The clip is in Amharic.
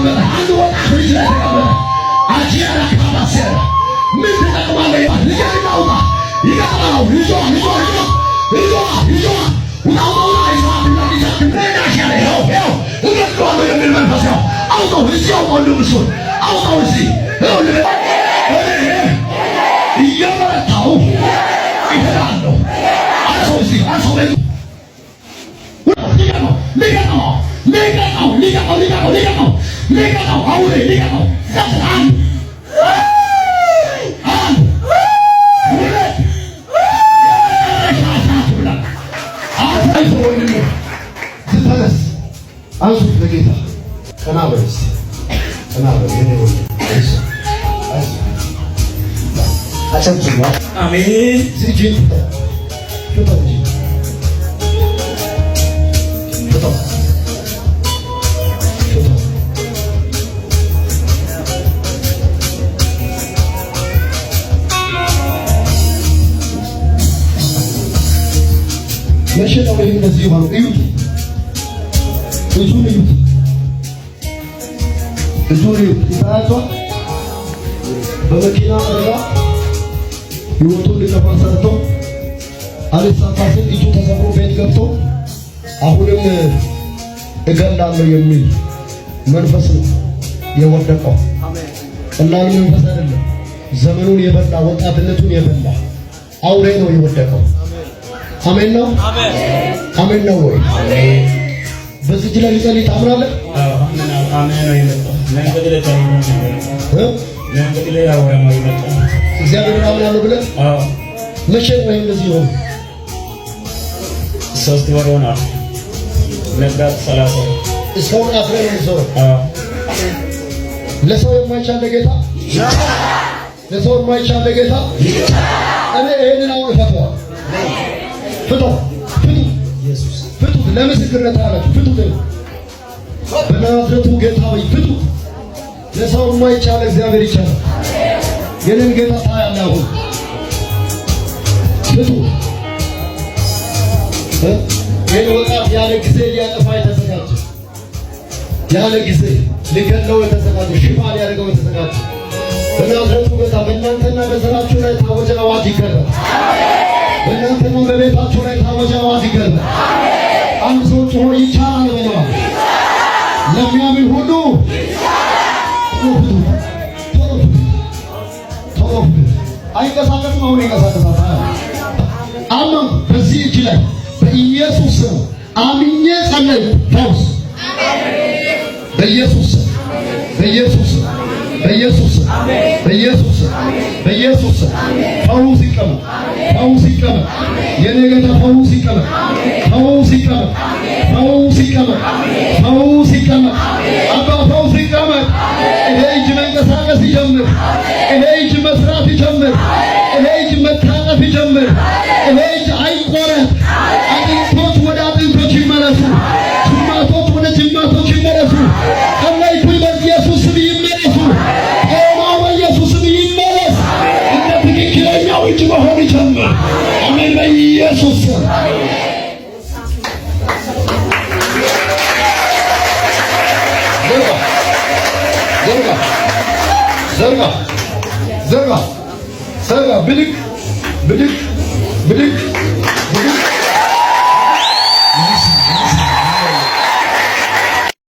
ተቀበለ። አንድ ወጣት ልጅ ላይ ተቀበለ። አጂያራ ካባሰረ ምን ተጠቅማለህ? ልጅና ውጣ ይቀጥላው ይዞ ውጣውና አይሳትና ሊሳት እንደናሻለ ነው እገጥሏል የሚል መንፈስ ነው። አውጣው እዚያው ወንድምሱ አውጣው እዚህ እየበረታው ይሄዳለሁ። አሰው እዚህ አሰው ላይ ሊቀጣው አውሬ ሊቀጣው ሰላም አንሱት ለጌታ ቀና በርስ ቀና በርስ አጨብጭቡ። አሜን። ሲጂን መቼ ነው ይሄ እንደዚህ ሆኖ? እዩት እጁን እዩት ይታያቸዋል። በመኪና አደጋ ህይወቱን ሊጠፋ ሰርቶ አልሳካ ሲል እጁ ተሰብሮ ቤት ገብቶ አሁንም እገላለሁ የሚል መንፈስ ነው የወደቀው። ቀላል መንፈስ አይደለም። ዘመኑን የበላ ወጣትነቱን የበላ አውሬ ነው የወደቀው። አሜን ነው አሜን ነው ወይ? በዚህ ላይ ሊጸልይ ታምራለህ? አሜን ነው የመጣው። መንገድ ላይ ታምራለህ? መንገድ ላይ አወራማ ይመጣል። እግዚአብሔር አምናለሁ ብለህ? አዎ። መቼ ነው እንደዚህ ሆነ? 3 ወር ሆኗል። ነጋት 30 እስካሁን አፍረን ነው ሰው። አዎ። ለሰው የማይቻል ለጌታ ለሰው የማይቻል ለጌታ እኔ ይሄንን አሁን እፈታዋለሁ። ፍቱ ኢየሱስ ፍቱ። ለምስክርነት አላችሁ ፍቱ። በናዝሬቱ ጌታ ሆይ ፍቱ። ለሰው የማይቻል እግዚአብሔር ይቻላል። የኔን ጌታ ታያለህ። አሁን ፍቱ። ይህን ወጣት ያለ ጊዜ ሊያጠፋ የተዘጋጀ ያለ ጊዜ ሊገድለው የተዘጋጀ ሽባ ሊያደርገው የተዘጋጀ በናዝሬቱ ጌታ በእናንተና በዘራችሁ ላይ ታወጀ አዋጅ ይገባል። በእናንተና በቤታችሁ ላይ ታወጀ አዋጅ ይገባል። አንድ ሰው ጮሆ ይቻላል ብለዋል። ለሚያምን ሁሉ ቶሎ አይንቀሳቀስም። አሁን ይንቀሳቀሳል። አሁን በዚህ እጅ ላይ በኢየሱስ ስም አምኜ ጸለይ። ፈውስ በኢየሱስ በኢየሱስ በኢየሱስ በኢየሱስ በኢየሱስ ፈውስ ይቀመጥ። ፈውስ ይቀመጥ። የኔ ጌታ ፈውስ ይቀመጥ። ፈውስ ይቀመጥ። ፈውስ ይቀመጥ። ፈውስ ይቀመጥ። አባ ፈውስ ይቀመጥ። ይሄ እጅ መንቀሳቀስ ይጀምር። ይሄ እጅ መስራት ይጀምር። ይሄ እጅ መታጠፍ ይጀምር። ይሄ እጅ አይቆረጥ። አጥንቶች ወደ አጥንቶች ይመለሱ። ጅማቶች ወደ ጅማቶች ይመለሱ። ቀላይቱ በኢየሱስ ስም ይመለሱ። ጤናው በኢየሱስ ስም ይመለስ። እንደ ትክክለኛው እጅ መሆን ይጀምር። አሜን በኢየሱስ ስም። ዘርጋ ብድግ ብድግ ብድግ